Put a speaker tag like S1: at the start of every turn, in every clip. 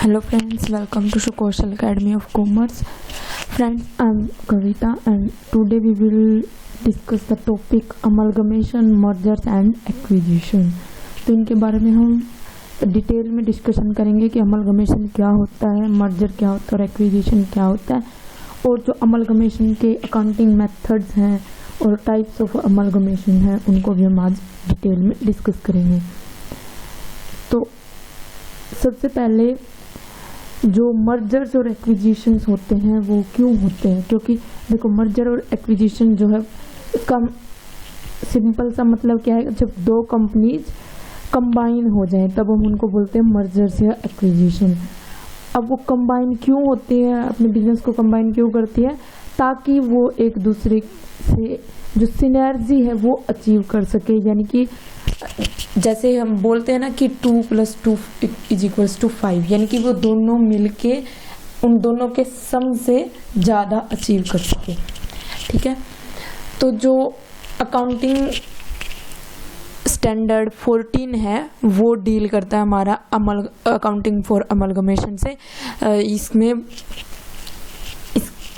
S1: Hello friends, welcome to Kaushal Academy of Commerce. Friends, I am Kavita and today we will discuss the topic amalgamation, mergers and acquisition. तो इनके बारे में हम detail में discussion करेंगे कि amalgamation क्या होता है, मर्जर क्या होता है और एक्विजिशन क्या होता है, और जो अमलगमेशन के अकाउंटिंग मेथड्स हैं और टाइप्स ऑफ अमलगमेशन हैं उनको भी हम आज डिटेल में डिस्कस करेंगे। तो सबसे पहले जो मर्जर्स और एक्विजिशंस होते हैं वो क्यों होते हैं, क्योंकि देखो मर्जर और एक्विजिशन जो है इसका सिंपल सा मतलब क्या है, जब दो कंपनीज कंबाइन हो जाएं तब हम उनको बोलते हैं मर्जर्स या एक्विजिशन। अब वो कंबाइन क्यों होती है, अपने बिजनेस को कंबाइन क्यों करती है, ताकि वो एक दूसरे से जो सिनर्जी है वो अचीव कर सके। यानी कि जैसे हम बोलते हैं ना कि 2 + 2 = 5, यानी कि वो दोनों मिलके उन दोनों के सम से ज़्यादा अचीव कर सके। ठीक है, तो जो अकाउंटिंग स्टैंडर्ड 14 है वो डील करता है हमारा अकाउंटिंग फॉर अमलगमेशन से। इसमें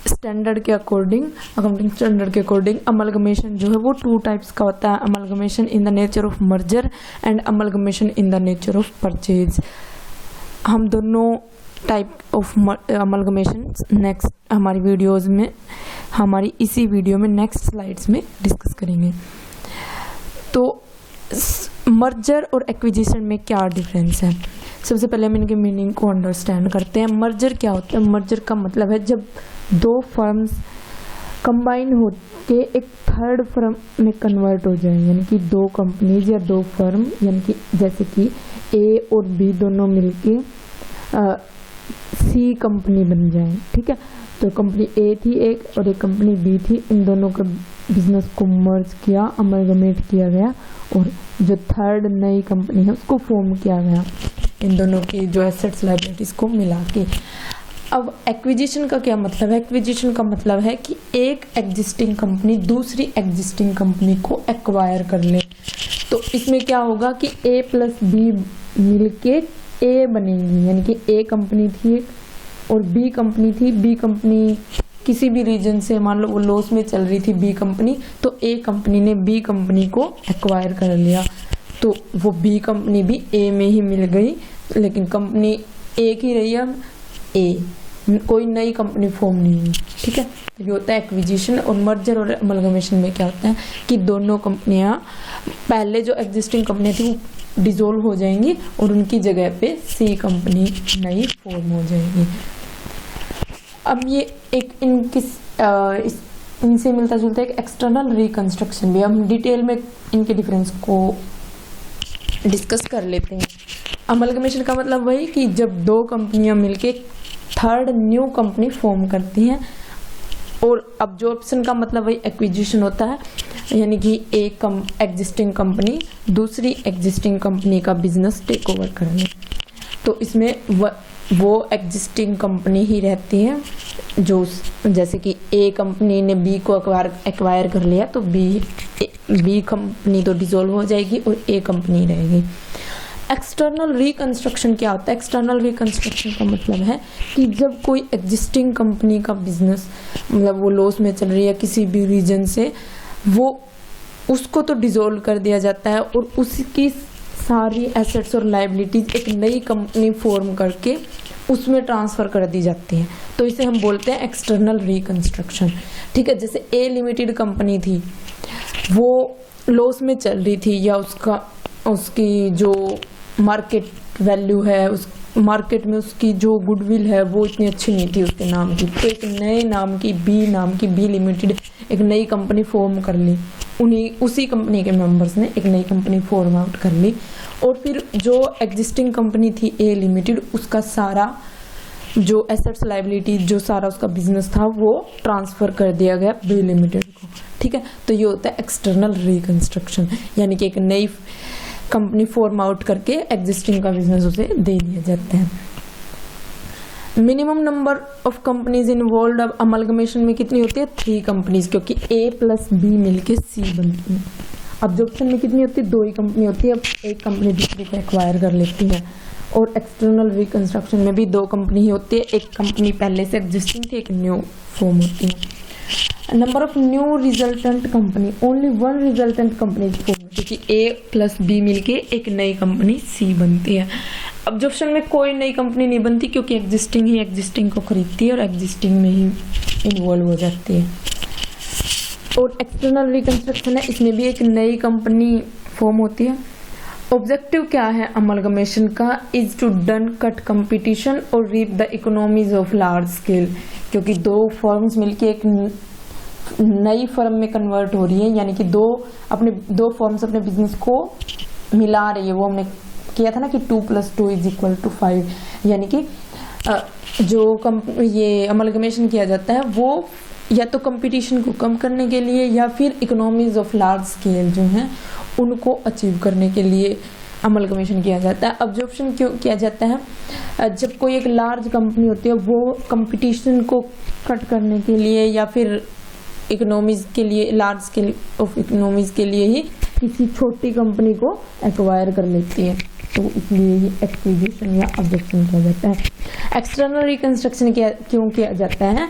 S1: स्टैंडर्ड के अकॉर्डिंग, अकाउंटिंग स्टैंडर्ड के अकॉर्डिंग अमलगमेशन जो है वो 2 टाइप्स का होता है, amalgamation in the nature of merger and amalgamation in the nature of purchase. हम दोनों टाइप ऑफ अमलगमेशन नेक्स्ट हमारी वीडियोस में, हमारी इसी वीडियो में नेक्स्ट स्लाइड्स में डिस्कस करेंगे। तो मर्जर और एक्विजिशन में क्या डिफरेंस है, सबसे पहले हम इनके मीनिंग को अंडरस्टैंड करते हैं। मर्जर क्या होता है, मर्जर का मतलब है जब दो फर्म्स कंबाइन होके एक थर्ड फर्म में कन्वर्ट हो जाए, यानी कि दो कंपनीज या दो फर्म, यानी कि जैसे कि ए और बी दोनों मिलके सी कंपनी बन जाए। ठीक है, तो कंपनी ए थी एक और एक कंपनी बी थी, इन दोनों के बिजनेस को मर्ज किया, अमलगमेट किया गया और जो थर्ड नई कंपनी है उसको फॉर्म किया गया, इन दोनों की जो एसेट्स लायबिलिटीज को मिला के। अब एक्विजिशन का क्या मतलब है, एक्विजिशन का मतलब है कि एक एग्जिस्टिंग कंपनी दूसरी एग्जिस्टिंग कंपनी को एक्वायर कर ले। तो इसमें क्या होगा कि ए + बी मिलके ए बनेगी, यानी कि ए कंपनी थी और बी कंपनी थी, बी कंपनी किसी भी रीजन से मान लो वो लॉस में चल रही थी बी कंपनी, तो ए कंपनी ने बी कंपनी को एक्वायर कर लिया, तो वो बी कंपनी भी ए में ही मिल गई, लेकिन कंपनी एक ही रही, अब ए, कोई नई कंपनी फॉर्म नहीं हुई। ठीक है, तो ये होता है एक्विजिशन। और मर्जर और अमलगमेशन में क्या होता है कि दोनों कंपनियां, पहले जो एग्जिस्टिंग कंपनी थी वो डिसॉल्व हो जाएंगी और उनकी जगह पे सी कंपनी नई फॉर्म हो जाएगी। अब ये एक इनसे मिलता जुलता एक एक्सटर्नल रिकंस्ट्रक्शन भी, हम डिटेल में इनके डिफरेंस को डिस्कस कर लेते हैं। अमलगमेशन का मतलब वही कि जब दो कंपनियां मिलके थर्ड न्यू कंपनी फॉर्म करती हैं, और अब्जॉर्प्शन का मतलब वही एक्विजिशन होता है, यानी कि एक एग्जिस्टिंग कंपनी दूसरी एग्जिस्टिंग कंपनी का बिजनेस टेक ओवर कर ले। तो इसमें वो एग्जिस्टिंग कंपनी ही रहती है जो, जैसे कि ए कंपनी ने बी को एक्वायर कर लिया तो बी कंपनी तो डिसॉल्व हो जाएगी और ए कंपनी रहेगी। एक्सटर्नल रिकंस्ट्रक्शन क्या होता है, एक्सटर्नल रिकंस्ट्रक्शन का मतलब है कि जब कोई एग्जिस्टिंग कंपनी का बिजनेस मतलब वो लॉस में चल रही है किसी भी रीजन से, वो उसको तो डिसॉल्व कर दिया जाता है और उसकी सारी एसेट्स और लायबिलिटीज एक नई कंपनी फॉर्म करके उसमें ट्रांसफ़र कर दी जाती हैं, तो इसे हम बोलते हैं एक्सटर्नल रिकंस्ट्रक्शन। ठीक है, जैसे ए लिमिटेड कंपनी थी, वो लॉस में चल रही थी या उसकी जो मार्केट वैल्यू है, उस मार्केट में उसकी जो गुडविल है वो इतनी अच्छी नहीं थी उसके नाम की, तो एक नए नाम की बी लिमिटेड एक नई कंपनी फॉर्म कर ली, उसी कंपनी के मेंबर्स ने एक नई कंपनी फॉर्म आउट कर ली, और फिर जो एग्जिस्टिंग कंपनी थी ए लिमिटेड उसका सारा जो एसेट्स लायबिलिटी जो सारा उसका बिजनेस था वो ट्रांसफ़र कर दिया गया बी लिमिटेड को। ठीक है, तो ये होता है एक्सटर्नल रिकंस्ट्रक्शन, यानी कि एक नई कंपनी फॉर्म आउट करके एग्जिस्टिंग का बिजनेस उसे दे दिया जाता है। Minimum number of companies involve अब अमलगमेशन में कितनी होती है, 3 कंपनीज, क्योंकि ए + बी मिलके सी बनती है। अब्जॉर्प्शन में कितनी होती है, 2 ही कंपनी होती है, अब एक कंपनी दूसरी को एक्वायर कर लेती है। और एक्सटर्नल रिकंस्ट्रक्शन में भी दो कंपनी ही होती है, एक कंपनी पहले से एग्जिस्टिंग थी, एक न्यू फॉर्म होती है। Number of new resultant company, only one resultant company form, क्योंकि ए प्लस बी मिलके एक नई कंपनी सी बनती है। ऑब्जर्वेशन में कोई नई कंपनी नहीं बनती क्योंकि एग्जिस्टिंग ही एग्जिस्टिंग को खरीदती है और एग्जिस्टिंग में ही इन्वॉल्व हो जाती है। और एक्सटर्नल रिकंस्ट्रक्शन है, इसमें भी एक नई कंपनी फॉर्म होती है। ऑब्जेक्टिव क्या है अमलगमेशन का, is to done cut competition और reap the economies of large scale, क्योंकि दो फर्म्स मिलके एक नई फर्म में कन्वर्ट हो रही है, यानी कि दो फर्म्स अपने बिजनेस को मिला रही है। वो हमने किया था ना कि 2 + 2 = 5, यानी कि जो ये अमलगमेशन किया जाता है वो या तो कंपटीशन को कम करने के लिए या फिर इकोनॉमीज ऑफ लार्ज स्केल जो हैं उनको अचीव करने के लिए अमलगमेशन किया जाता है। अब्जॉर्प्शन क्यों किया जाता है, जब कोई एक लार्ज कंपनी होती है वो कंपटीशन को कट करने के लिए या फिर इकोनॉमीज के लिए, लार्ज स्केल ऑफ इकोनॉमीज के लिए ही किसी छोटी कंपनी को एक्वायर कर लेती है, तो इसलिए ही एक्विजिशन या अब्जॉर्प्शन किया जाता है। एक्सटर्नल रिकंस्ट्रक्शन क्यों किया जाता है,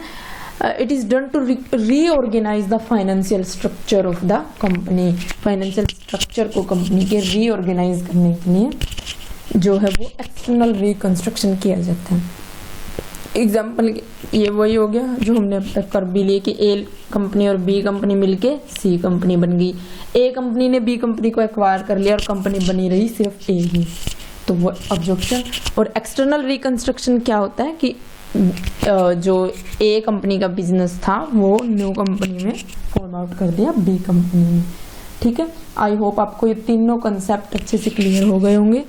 S1: it is done to reorganise the financial structure of the company, financial structure को कंपनी के रीऑर्गेनाइज करने के लिए जो है वो एक्सटर्नल रिकंस्ट्रक्शन किया जाता है। एग्जाम्पल ये वही हो गया जो हमने अब तक कर भी लिए कि ए कंपनी और बी कंपनी मिलके सी कंपनी बन गई, ए कंपनी ने बी कंपनी को एक्वायर कर लिया और कंपनी बनी रही सिर्फ ए ही, तो वो अब्जॉर्प्शन। और एक्सटर्नल रिकंस्ट्रक्शन क्या होता है कि जो ए कंपनी का बिजनेस था वो न्यू कंपनी में फॉर्म आउट कर दिया बी कंपनी में। ठीक है, आई होप आपको ये तीनों कंसेप्ट अच्छे से क्लियर हो गए होंगे।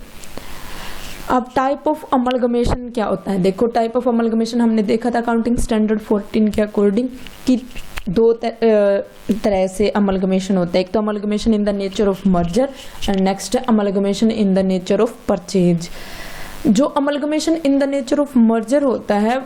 S1: अब टाइप ऑफ अमलगमेशन क्या होता है, देखो टाइप ऑफ अमलगमेशन हमने देखा था अकाउंटिंग स्टैंडर्ड 14 के अकॉर्डिंग कि दो तरह से अमलगमेशन होता है। एक तो amalgamation in the nature of merger and next है amalgamation in the nature of purchase. जो amalgamation in the nature of merger होता है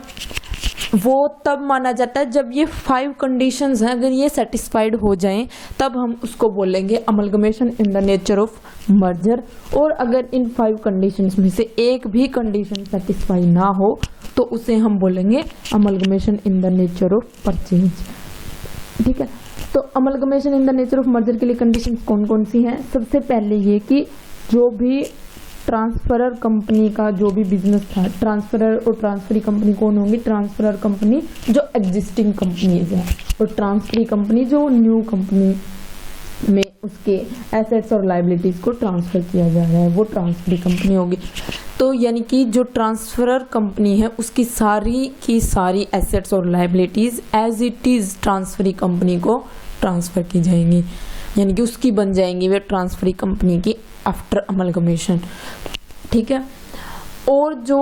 S1: वो तब माना जाता है जब ये 5 कंडीशंस हैं, अगर ये सेटिस्फाइड हो जाएं तब हम उसको बोलेंगे amalgamation in the nature of merger. और अगर इन 5 कंडीशंस में से एक भी कंडीशन सेटिस्फाई ना हो तो उसे हम बोलेंगे amalgamation in the nature of purchase. ठीक है, तो amalgamation in the nature of merger के लिए कंडीशंस कौन कौन सी हैं। सबसे पहले ये कि जो भी ट्रांसफरर कंपनी का जो भी बिजनेस था, ट्रांसफरर और ट्रांसफरी कंपनी कौन होंगी, ट्रांसफरर कंपनी जो एग्जिस्टिंग कंपनीज है और ट्रांसफरी कंपनी जो न्यू कंपनी में उसके एसेट्स और लायबिलिटीज को ट्रांसफर किया जा रहा है, वो ट्रांसफरी कंपनी होगी। तो यानी कि जो ट्रांसफरर कंपनी है उसकी सारी की सारी एसेट्स और liabilities as it is transferee company को ट्रांसफर की जाएंगी, यानी कि उसकी बन जाएंगी वे ट्रांसफरी कंपनी की आफ्टर अमलगमेशन। ठीक है, और जो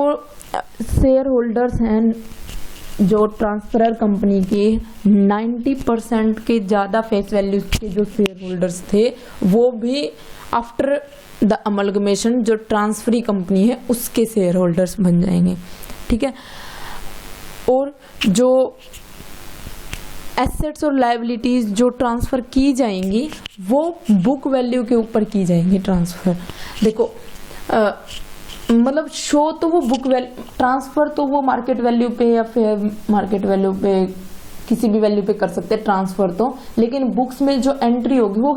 S1: शेयर होल्डर्स हैं जो ट्रांसफरर कंपनी के 90% के ज़्यादा फेस वैल्यू के जो शेयर होल्डर्स थे वो भी आफ्टर द अमलगमेशन जो ट्रांसफरी कंपनी है उसके शेयर होल्डर्स बन जाएंगे। ठीक है, और जो एसेट्स और लायबिलिटीज जो ट्रांसफर की जाएंगी वो बुक वैल्यू के ऊपर की जाएंगी ट्रांसफर। देखो मतलब शो तो वो बुक वैल्यू, ट्रांसफर तो वो मार्केट वैल्यू पे या फिर मार्केट वैल्यू पे किसी भी वैल्यू पे कर सकते हैं ट्रांसफर तो, लेकिन बुक्स में जो एंट्री होगी वो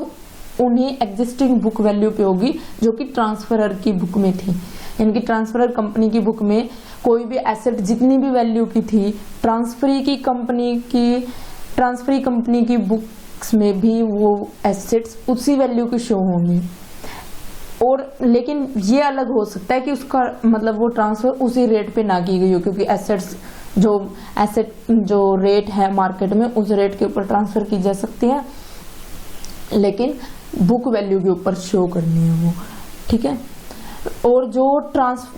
S1: उन्हीं एग्जिस्टिंग बुक वैल्यू पे होगी जो कि ट्रांसफरर की बुक में थी। यानी कि ट्रांसफरर कंपनी की बुक में कोई भी एसेट जितनी भी वैल्यू की थी ट्रांसफरी कंपनी की बुक्स में भी वो एसेट्स उसी वैल्यू की शो होंगी। और लेकिन ये अलग हो सकता है कि उसका मतलब वो ट्रांसफर उसी रेट पे ना की गई हो, क्योंकि एसेट जो रेट है मार्केट में उस रेट के ऊपर ट्रांसफर की जा सकती है, लेकिन बुक वैल्यू के ऊपर शो करनी है वो। ठीक है, और जो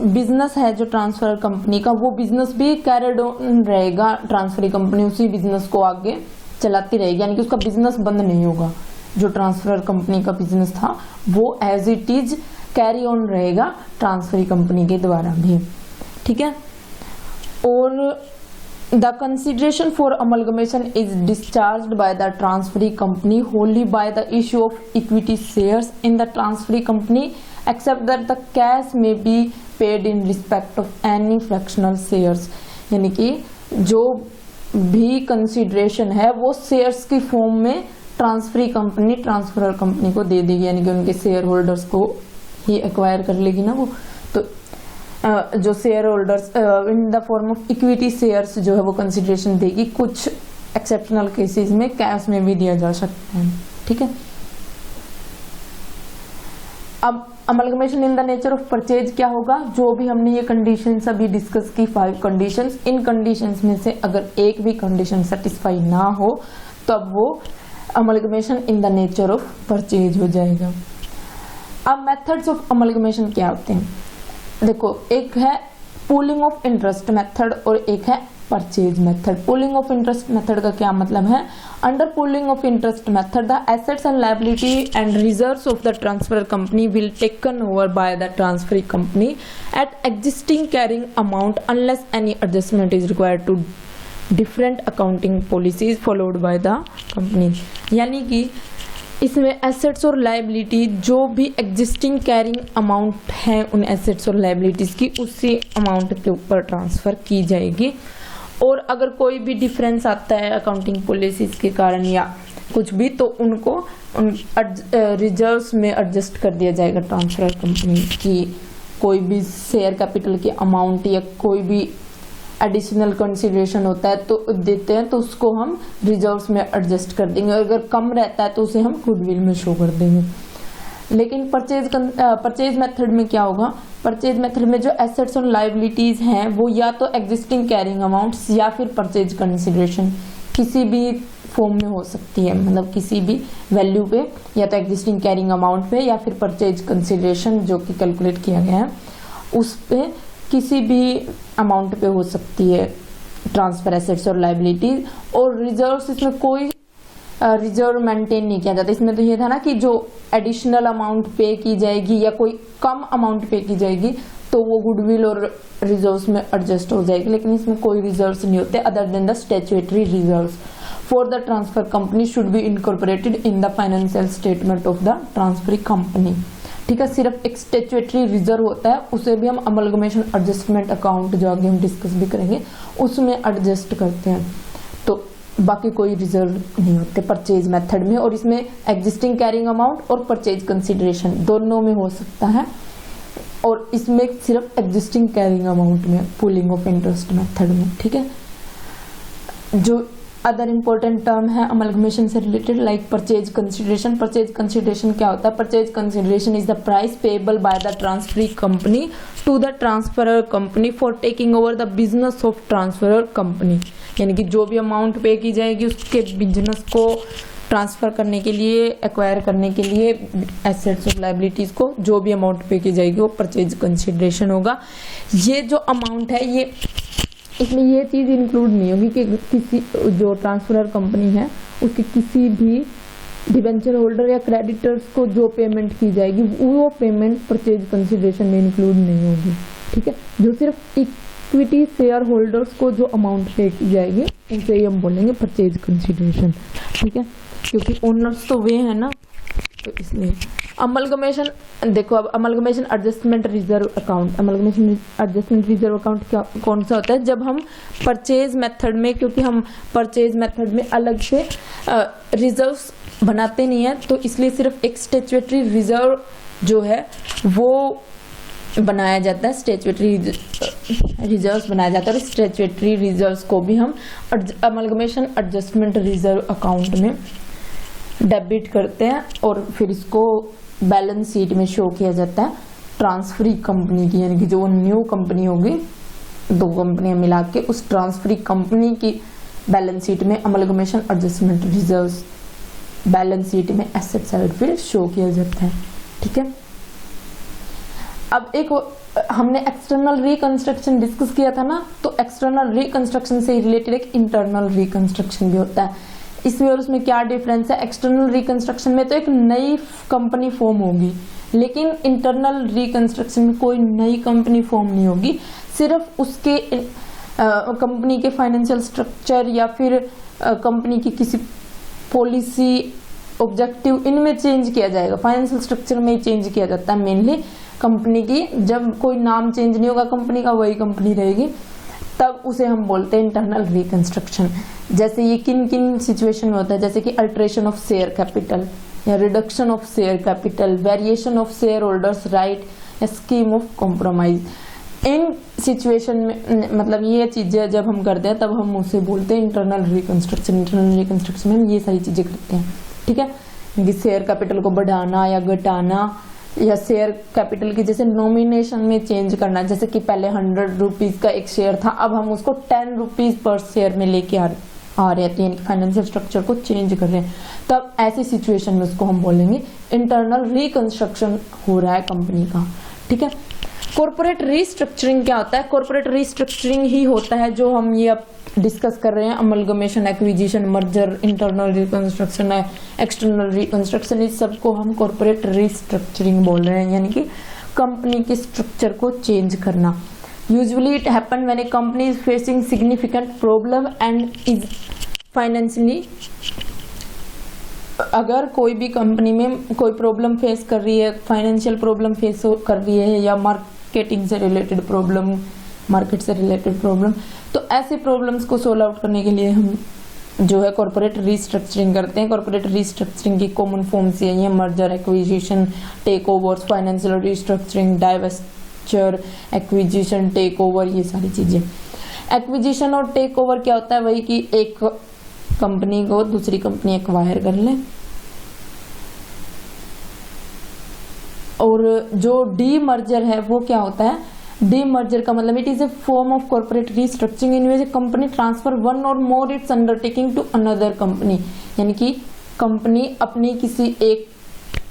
S1: बिजनेस है जो ट्रांसफर कंपनी का वो बिजनेस भी कैरिड ऑन रहेगा, ट्रांसफरी कंपनी उसी बिजनेस को आगे चलाती रहेगी, यानी कि उसका बिजनेस बंद नहीं होगा। जो ट्रांसफर कंपनी का बिजनेस था वो as it is carry on रहेगा ट्रांसफरी कंपनी के द्वारा भी। ठीक है, और the consideration for amalgamation is discharged by the transferee company wholly by the issue of equity shares in the transferee company except that the cash may be paid in respect of any fractional shares, यानी कि जो भी consideration है वो shares की form में transferor company को दे देगी, यानी कि उनके शेयर होल्डर्स को ही एक्वायर कर लेगी ना वो। तो जो share holders in the form of equity shares जो है वो कंसिडरेशन देगी। कुछ एक्सेप्शनल केसेस में कैश में भी दिया जा सकता है, ठीक है। अब amalgamation in the nature of purchase क्या होगा, जो भी हमने ये कंडीशंस अभी डिस्कस की 5 कंडीशंस, इन कंडीशंस में से अगर एक भी कंडीशन सेटिस्फाई ना हो तब वो amalgamation in the nature of purchase हो जाएगा। अब मेथड्स ऑफ अमलगमेशन क्या होते हैं, देखो एक है पूलिंग ऑफ इंटरेस्ट मेथड और एक है purchase method. Pooling of interest method का क्या मतलब है, under pooling of interest method the assets and liability and reserves of the transfer company will taken over by the transferring company at existing carrying amount unless any adjustment is required to different accounting policies followed by the company. यानी कि इसमें assets और liability जो भी existing carrying amount है उन assets और liabilities की उसी अमाउंट के ऊपर ट्रांसफर की जाएगी, और अगर कोई भी डिफरेंस आता है अकाउंटिंग पॉलिसीज के कारण या कुछ भी तो उनको रिजर्व्स में एडजस्ट कर दिया जाएगा ट्रांसफर कंपनी की। कोई भी शेयर कैपिटल की अमाउंट या कोई भी एडिशनल कंसिडरेशन होता है तो देते हैं तो उसको हम रिजर्व्स में एडजस्ट कर देंगे, अगर कम रहता है तो उसे हम गुडविल में शो कर देंगे। लेकिन परचेज मेथड में क्या होगा, परचेज मेथड में जो एसेट्स और लायबिलिटीज हैं वो या तो एग्जिस्टिंग कैरिंग अमाउंट्स या फिर परचेज कंसिडरेशन किसी भी फॉर्म में हो सकती है, मतलब किसी भी वैल्यू पे या तो एग्जिस्टिंग कैरिंग अमाउंट पे या फिर परचेज कंसिडरेशन जो कि कैलकुलेट किया गया है उस पे किसी भी अमाउंट पे हो सकती है ट्रांसफर एसेट्स और लायबिलिटीज। और रिजर्व्स, इसमें कोई रिजर्व मेंटेन नहीं किया जाता। इसमें तो ये था ना कि जो एडिशनल अमाउंट पे की जाएगी या कोई कम अमाउंट पे की जाएगी तो वो गुडविल और रिजर्व्स में एडजस्ट हो जाएगी, लेकिन इसमें कोई रिजर्व्स नहीं होते other than the statutory reserves for the transfer company should be incorporated in the financial statement of the transferring company. ठीक है, सिर्फ एक स्टैट्यूटरी रिजर्व होता है, उसे भी हम अमलगमेशन एडजस्टमेंट अकाउंट जो आगे हम डिस्कस भी करेंगे उसमें एडजस्ट करते हैं, तो बाकी कोई रिजर्व नहीं होते परचेज मेथड में। और इसमें एग्जिस्टिंग कैरिंग अमाउंट और परचेज कंसिडरेशन दोनों में हो सकता है, और इसमें सिर्फ एग्जिस्टिंग कैरिंग अमाउंट में पूलिंग ऑफ इंटरेस्ट मेथड में। ठीक है, जो अदर इंपॉर्टेंट टर्म है अमलगमेशन से related like purchase consideration. Purchase consideration क्या होता है, purchase consideration is the price payable by the transferring company to the transferor company for taking over the business of transferor company. यानी कि जो भी amount पे की जाएगी उसके बिजनेस को ट्रांसफर करने के लिए, एक्वायर करने के लिए एसेट्स और लायबिलिटीज को जो भी अमाउंट पे की जाएगी वो परचेज कंसिडरेशन होगा। ये जो अमाउंट है ये इसमें ये चीज़ इंक्लूड नहीं होगी कि किसी जो ट्रांसफरर कंपनी है उसके किसी भी डिबेंचर होल्डर या क्रेडिटर्स को जो पेमेंट की जाएगी वो पेमेंट परचेज कंसिडरेशन में इंक्लूड नहीं होगी। ठीक है, जो सिर्फ इक्विटी शेयर होल्डर्स को जो अमाउंट पे की जाएगी उसे ही हम बोलेंगे परचेज कंसिडरेशन। ठीक है, क्योंकि ओनर्स तो वे है ना, तो इसलिए अमलगमेशन देखो। अब amalgamation adjustment reserve account, amalgamation adjustment reserve account क्या कौन सा होता है, जब हम परचेज मेथड में, क्योंकि हम परचेज मेथड में अलग से रिजर्व्स बनाते नहीं है तो इसलिए सिर्फ एक स्टैट्यूटरी रिजर्व जो है वो बनाया जाता है, स्टैट्यूटरी रिजर्व्स बनाया जाता है। और स्टैट्यूटरी रिजर्व्स को भी हम अमलगमेशन एडजस्टमेंट रिजर्व अकाउंट में डेबिट करते हैं और फिर इसको बैलेंस शीट में शो किया जाता है ट्रांसफरिंग कंपनी की, यानी कि जो न्यू कंपनी होगी, दो कंपनियां मिला के उस ट्रांसफरिंग कंपनी की बैलेंस शीट में amalgamation adjustment reserves balance sheet में एसेट साइड पे शो किया जाता है। ठीक है, अब एक हमने एक्सटर्नल रिकंस्ट्रक्शन डिस्कस किया था ना, तो एक्सटर्नल रिकंस्ट्रक्शन से रिलेटेड एक इंटरनल रिकंस्ट्रक्शन भी होता है। इसमें और उसमें क्या डिफरेंस है, एक्सटर्नल रिकंस्ट्रक्शन में तो एक नई कंपनी फॉर्म होगी, लेकिन इंटरनल रिकंस्ट्रक्शन में कोई नई कंपनी फॉर्म नहीं होगी, सिर्फ उसके कंपनी के फाइनेंशियल स्ट्रक्चर या फिर कंपनी की किसी पॉलिसी ऑब्जेक्टिव इनमें चेंज किया जाएगा, फाइनेंशियल स्ट्रक्चर में चेंज किया जाता है मेनली कंपनी की। जब कोई नाम चेंज नहीं होगा कंपनी का, वही कंपनी रहेगी, तब उसे हम बोलते हैं इंटरनल रिकंस्ट्रक्शन। जैसे ये किन किन सिचुएशन में होता है, जैसे कि अल्टरेशन ऑफ शेयर कैपिटल या reduction of share capital, variation of share holders right, scheme of compromise. In situation में मतलब ये चीजें जब हम करते हैं तब हम उसे बोलते हैं इंटरनल रिकंस्ट्रक्शन। इंटरनल रिकंस्ट्रक्शन में हम ये सारी चीजें करते हैं, ठीक है। कि शेयर कैपिटल को बढ़ाना या घटाना, या शेयर कैपिटल की जैसे नॉमिनेशन में चेंज करना, जैसे कि पहले 100 रुपीज का एक शेयर था, अब हम उसको 10 रुपीज पर शेयर में लेके आ रहे हैं, यानी फाइनेंशियल स्ट्रक्चर को चेंज कर रहे हैं। तब ऐसी सिचुएशन में उसको हम बोलेंगे इंटरनल रिकंस्ट्रक्शन हो रहा है कंपनी का, ठीक है। कॉर्पोरेट रीस्ट्रक्चरिंग क्या होता है? कॉर्पोरेट रीस्ट्रक्चरिंग ही होता है जो हम ये अब डिस्कस कर रहे हैं, amalgamation, acquisition, merger, internal reconstruction, external reconstruction, इस सबको हम कॉर्पोरेट रीस्ट्रक्चरिंग बोल रहे हैं, यानी कि कंपनी के स्ट्रक्चर को चेंज करना। Usually it happen when A company is facing significant problem and is financially. अगर कोई भी कंपनी में कोई प्रॉब्लम फेस कर रही है, फाइनेंशियल प्रॉब्लम फेस कर रही है, या मार्केटिंग से रिलेटेड प्रॉब्लम, मार्केट से रिलेटेड प्रॉब्लम, तो ऐसे प्रॉब्लम्स को सोल्व आउट करने के लिए हम जो है कॉर्पोरेट रीस्ट्रक्चरिंग करते हैं। कॉर्पोरेट रीस्ट्रक्चरिंग की कॉमन फॉर्म्स ये हैं: merger, acquisition, take over, financial restructuring, divestiture, acquisition, take over, ये सारी चीजें। एक्विजिशन और टेक ओवर क्या होता है? वही कि एक कंपनी को दूसरी कंपनी एक्वायर कर ले। और जो डी मर्जर है वो क्या होता है? डी मर्जर का मतलब it is a form of corporate restructuring in which a company transfer one और more its undertaking to another company, यानी कि कंपनी अपनी किसी एक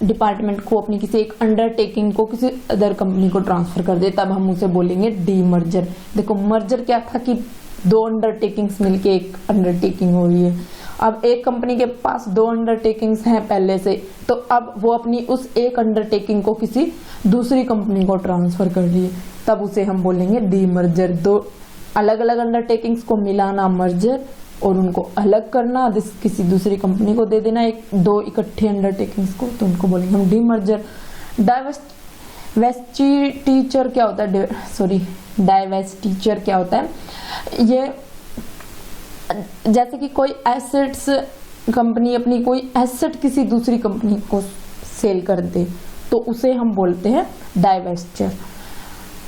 S1: डिपार्टमेंट को, अपनी किसी एक अंडरटेकिंग को किसी अदर कंपनी को ट्रांसफर कर दे, तब हम उसे बोलेंगे डी मर्जर। देखो मर्जर क्या था कि दो अंडरटेकिंग्स मिलके एक अंडरटेकिंग हो रही है। अब एक कंपनी के पास दो अंडरटेकिंग्स हैं पहले से, तो अब वो अपनी उस एक अंडरटेकिंग को किसी दूसरी कंपनी को ट्रांसफर कर रही है, तब उसे हम बोलेंगे डी मर्जर। दो अलग अलग अंडरटेकिंग्स को मिलाना मर्जर, और उनको अलग करना, किसी दूसरी कंपनी को दे देना एक दो इकट्ठे अंडरटेकिंग्स को, तो उनको बोलेंगे हम डी मर्जर। डाइवेस्टिचर क्या होता है? डाइवेस्टिचर क्या होता है? ये जैसे कि कोई एसेट्स, कंपनी अपनी कोई एसेट किसी दूसरी कंपनी को सेल कर दे, तो उसे हम बोलते हैं डाइवेस्चर।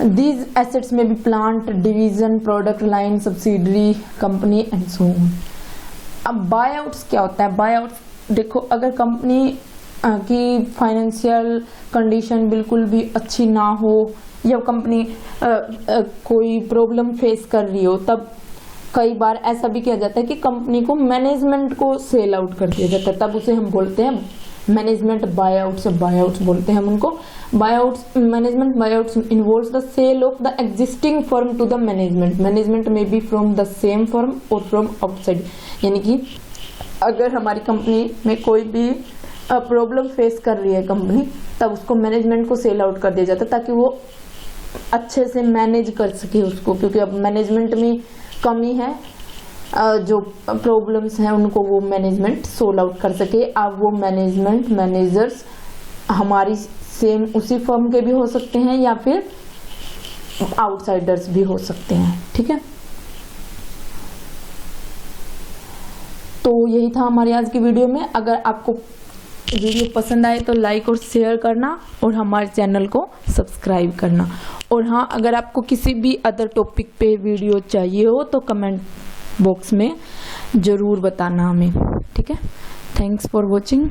S1: दीज एसेट्स में भी plant, division, product line, subsidiary company and so on. अब बाय आउट्स क्या होता है? बाय आउट्स देखो, अगर कंपनी की फाइनेंशियल कंडीशन बिल्कुल भी अच्छी ना हो, या कंपनी कोई प्रॉब्लम फेस कर रही हो, तब कई बार ऐसा भी किया जाता है कि कंपनी को मैनेजमेंट को सेल आउट कर दिया जाता है, तब उसे हम बोलते हैं मैनेजमेंट बायआउट्स। बायआउट्स बोलते हैं हम उनको। Buyouts, management buyouts involves the sale of the existing firm to the management. Management may be from the same firm और फ्रॉम आउटसाइड, यानी कि अगर हमारी कंपनी में कोई भी प्रॉब्लम फेस कर रही है कंपनी, तब उसको मैनेजमेंट को सेल आउट कर दिया जाता है, ताकि वो अच्छे से मैनेज कर सके उसको, क्योंकि अब मैनेजमेंट में कमी है, जो प्रॉब्लम्स हैं उनको वो मैनेजमेंट सोल्व आउट कर सके। अब वो मैनेजर्स हमारी सेम उसी फर्म के भी हो सकते हैं, या फिर आउटसाइडर्स भी हो सकते हैं, ठीक है। तो यही था हमारी आज की वीडियो में। अगर आपको वीडियो पसंद आए तो लाइक और शेयर करना, और हमारे चैनल को सब्सक्राइब करना। और हाँ, अगर आपको किसी भी अदर टॉपिक पे वीडियो चाहिए हो तो कमेंट बॉक्स में ज़रूर बताना हमें, ठीक है। Thanks for watching.